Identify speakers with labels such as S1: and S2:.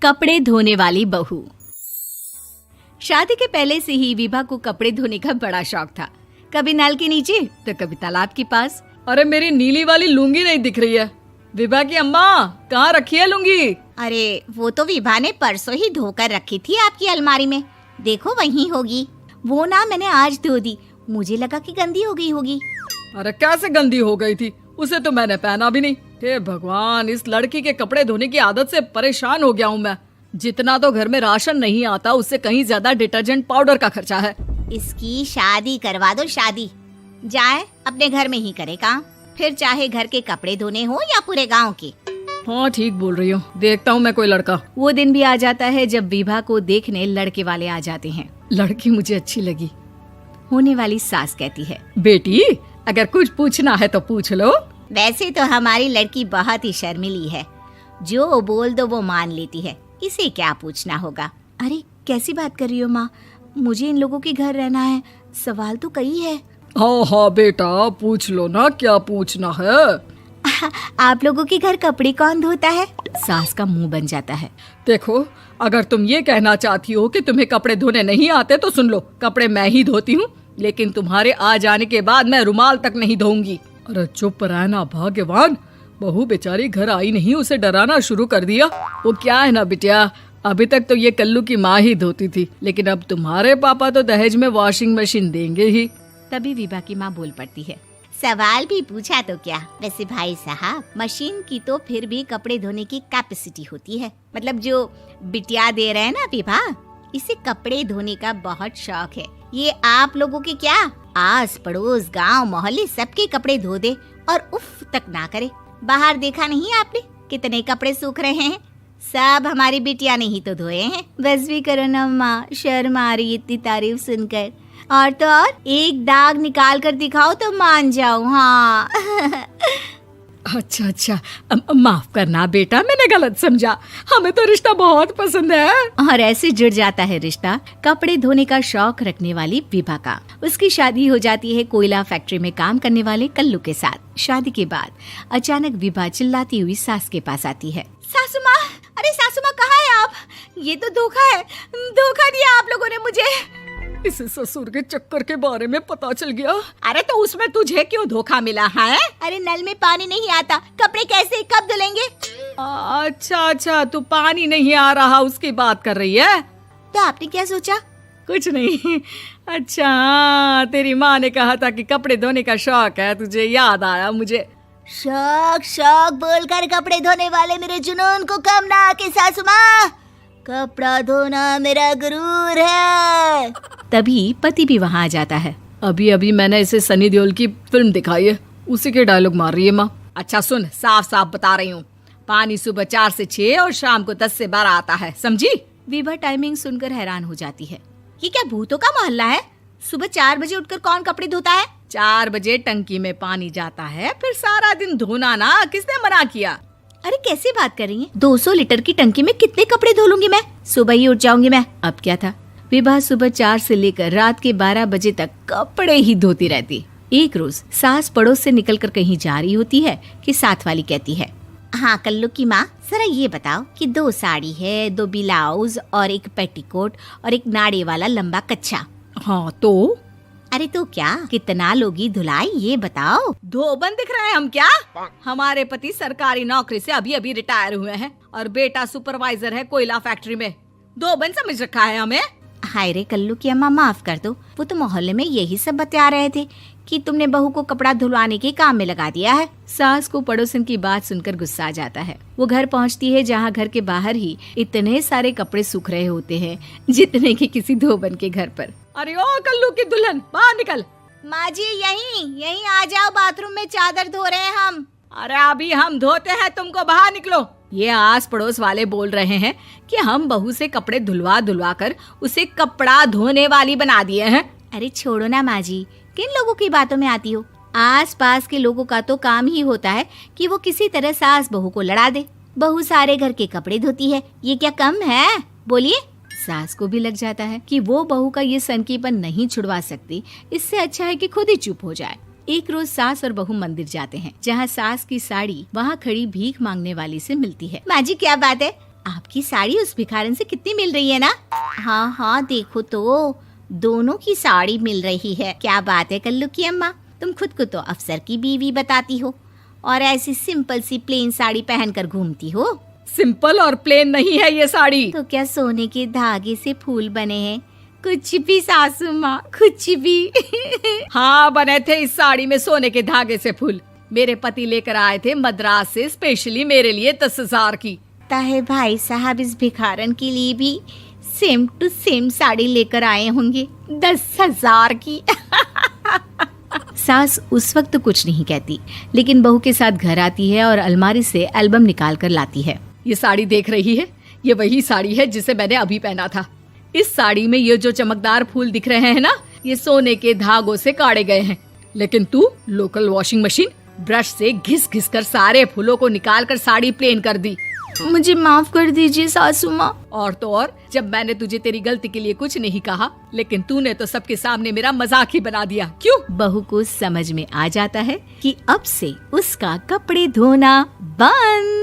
S1: कपड़े धोने वाली बहू। शादी के पहले से ही विभा को कपड़े धोने का बड़ा शौक था। कभी नल के नीचे तो कभी तालाब के पास।
S2: अरे मेरी नीली वाली लुंगी नहीं दिख रही है। विभा की अम्मा, कहाँ रखी है लुंगी?
S3: अरे वो तो विभा ने परसों ही धोकर रखी थी आपकी अलमारी में, देखो वहीं होगी। वो ना मैंने आज धो दी, मुझे लगा कि गंदी हो गई होगी।
S2: अरे कैसे गंदी हो गई थी? उसे तो मैंने पहना भी नहीं। हे भगवान, इस लड़की के कपड़े धोने की आदत से परेशान हो गया हूँ मैं। जितना तो घर में राशन नहीं आता, उससे कहीं ज्यादा डिटर्जेंट पाउडर का खर्चा है।
S3: इसकी शादी करवा दो, शादी जाए अपने घर में ही करे काम, फिर चाहे घर के कपड़े धोने हो या पूरे गांव के।
S2: हाँ ठीक बोल रही हूँ, देखता हूँ मैं कोई लड़का।
S1: वो दिन भी आ जाता है जब विभा को देखने लड़के वाले आ जाते हैं।
S2: लड़की मुझे अच्छी लगी।
S1: होने वाली सास कहती है,
S2: बेटी अगर कुछ पूछना है तो पूछ लो।
S3: वैसे तो हमारी लड़की बहुत ही शर्मीली है, जो बोल दो वो मान लेती है, इसे क्या पूछना होगा।
S1: अरे कैसी बात कर रही हो माँ, मुझे इन लोगों के घर रहना है, सवाल तो कई है।
S2: हाँ हाँ बेटा, पूछ लो ना, क्या पूछना है।
S1: आप लोगों के घर कपड़े कौन धोता है? सास का मुंह बन जाता है।
S2: देखो, अगर तुम ये कहना चाहती हो कि तुम्हें कपड़े धोने नहीं आते तो सुन लो, कपड़े मैं ही धोती हूँ, लेकिन तुम्हारे आ जाने के बाद मैं रुमाल तक नहीं धोऊंगी। अरे चुप रहना भाग्यवान, बहू बेचारी घर आई नहीं, उसे डराना शुरू कर दिया। वो क्या है ना बिटिया, अभी तक तो ये कल्लू की माँ ही धोती थी, लेकिन अब तुम्हारे पापा तो दहेज में वॉशिंग मशीन देंगे ही।
S1: तभी विभा की माँ बोल पड़ती है,
S3: सवाल भी पूछा तो क्या। वैसे भाई साहब, मशीन की तो फिर भी कपड़े धोने की कैपेसिटी होती है। मतलब जो बिटिया दे रहे हैं ना विभा, इसे कपड़े धोने का बहुत शौक है। ये आप लोगों के क्या, आस पड़ोस गांव मोहल्ले सबके कपड़े धो दे और उफ तक ना करे। बाहर देखा नहीं आपने कितने कपड़े सूख रहे हैं? सब हमारी बिटिया ने ही तो धोए हैं।
S1: बस भी करो ना माँ, शर्म आ रही इतनी तारीफ सुनकर। और तो और एक दाग निकाल कर दिखाओ तो मान जाऊं। हाँ
S2: अच्छा, माफ करना बेटा, मैंने गलत समझा। हमें तो रिश्ता बहुत पसंद है।
S1: और ऐसे जुड़ जाता है रिश्ता कपड़े धोने का शौक रखने वाली विभा का। उसकी शादी हो जाती है कोयला फैक्ट्री में काम करने वाले कल्लू के साथ। शादी के बाद अचानक विभा चिल्लाती हुई सास के पास आती है।
S3: सासू माँ, अरे सासू माँ कहाँ है आप? ये तो धोखा है, धोखा दिया आप लोगों ने मुझे।
S2: इसे ससुर के चक्कर के बारे में पता चल गया।
S3: अरे तो उसमें तुझे क्यों धोखा मिला है? अरे नल में पानी नहीं आता, कपड़े कैसे कब धुलेंगे?
S2: अच्छा, तू पानी नहीं आ रहा उसकी बात कर रही है।
S3: तो आपने क्या सोचा?
S2: कुछ नहीं। अच्छा, तेरी माँ ने कहा था कि कपड़े धोने का शौक है तुझे, याद आया मुझे।
S3: शौक बोलकर कपड़े धोने वाले मेरे जुनून को कम ना आके सासू माँ, कपड़ा धोना मेरा गुरूर है।
S1: तभी पति भी वहाँ आ जाता है।
S2: अभी मैंने इसे सनी देओल की फिल्म दिखाई है, उसी के डायलॉग मार रही है माँ। अच्छा सुन, साफ साफ बता रही हूँ, पानी सुबह 4 से 6 और शाम को 10 से 12 आता है, समझी?
S1: विभा टाइमिंग सुनकर हैरान हो जाती है।
S3: ये क्या भूतों का मोहल्ला है? सुबह 4 बजे उठकर कौन कपड़े धोता है?
S2: 4 बजे टंकी में पानी जाता है, फिर सारा दिन धोना ना, किसने मना किया?
S1: अरे कैसी बात कर रही हैं? 200 लीटर की टंकी में कितने कपड़े धो लूंगी मैं? सुबह ही उठ जाऊंगी मैं। अब क्या था, विभा सुबह 4 से लेकर रात के 12 बजे तक कपड़े ही धोती रहती। एक रोज सास पड़ोस से निकलकर कहीं जा रही होती है कि साथ वाली कहती है,
S3: हाँ कल्लू की माँ, जरा ये बताओ कि 2 साड़ी है, 2 ब्लाउज और एक पेटीकोट और एक नाड़े वाला लंबा कच्छा।
S2: हाँ तो?
S3: अरे तो क्या, कितना लोगी धुलाई ये बताओ।
S2: धोबन दिख रहे हैं हम क्या? हमारे पति सरकारी नौकरी से अभी रिटायर हुए हैं और बेटा सुपरवाइजर है कोयला फैक्ट्री में। धोबन समझ रखा है हमें?
S3: हाय रे कल्लू की अम्मा, माफ कर दो, वो तो मोहल्ले में यही सब बता रहे थे कि तुमने बहू को कपड़ा धुलवाने के काम में लगा दिया है।
S1: सास को पड़ोसन की बात सुनकर गुस्सा आ जाता है। वो घर पहुंचती है जहां घर के बाहर ही इतने सारे कपड़े सूख रहे होते हैं जितने कि किसी धोबन के घर पर।
S2: अरे ओ कल्लू की दुल्हन, बाहर निकल।
S3: माँ जी यहीं आ जाओ, बाथरूम में चादर धो रहे हैं हम।
S2: अरे अभी हम धोते हैं, तुमको बाहर निकलो। ये आस पड़ोस वाले बोल रहे हैं कि हम बहू से कपड़े धुलवा कर उसे कपड़ा धोने वाली बना दिए हैं।
S1: अरे छोड़ो ना माँ जी, किन लोगों की बातों में आती हो? आस पास के लोगों का तो काम ही होता है कि वो किसी तरह सास बहू को लड़ा दे। बहू सारे घर के कपड़े धोती है, ये क्या कम है? बोलिए। सास को भी लग जाता है कि वो बहू का ये सनकीपन नहीं छुड़वा सकती, इससे अच्छा है कि खुद ही चुप हो जाए। एक रोज सास और बहू मंदिर जाते हैं, जहाँ सास की साड़ी वहाँ खड़ी भीख मांगने वाली से मिलती है।
S3: माँ जी क्या बात है, आपकी साड़ी उस भिखारन से कितनी मिल रही है ना? हाँ हाँ देखो तो, दोनों की साड़ी मिल रही है। क्या बात है कल्लू की अम्मा, तुम खुद को तो अफसर की बीवी बताती हो और ऐसी सिंपल सी प्लेन साड़ी पहनकर घूमती हो।
S2: सिंपल और प्लेन नहीं है ये साड़ी।
S3: तो क्या सोने के धागे से फूल बने हैं? कुछ भी सासू माँ, कुछ भी।
S2: हाँ बने थे इस साड़ी में सोने के धागे से फूल। मेरे पति लेकर आए थे मद्रास से स्पेशली मेरे लिए 10,000 की।
S3: है भाई साहब इस भिखारन के लिए भी सेम टू सेम साड़ी लेकर आए होंगे 10,000 की।
S1: सास उस वक्त तो कुछ नहीं कहती, लेकिन बहू के साथ घर आती है और अलमारी से एल्बम निकाल कर लाती है।
S2: ये साड़ी देख रही है, ये वही साड़ी है जिसे मैंने अभी पहना था। इस साड़ी में ये जो चमकदार फूल दिख रहे हैं ना, ये सोने के धागों से काढ़े गए हैं। लेकिन तू लोकल वॉशिंग मशीन ब्रश से घिस घिस कर सारे फूलों को निकाल कर साड़ी प्लेन कर दी।
S1: मुझे माफ कर दीजिए सासू माँ।
S2: और तो और, जब मैंने तुझे तेरी गलती के लिए कुछ नहीं कहा, लेकिन तूने तो सबके सामने मेरा मजाक ही बना दिया। क्यों?
S1: बहू को समझ में आ जाता है कि अब से उसका कपड़े धोना बंद।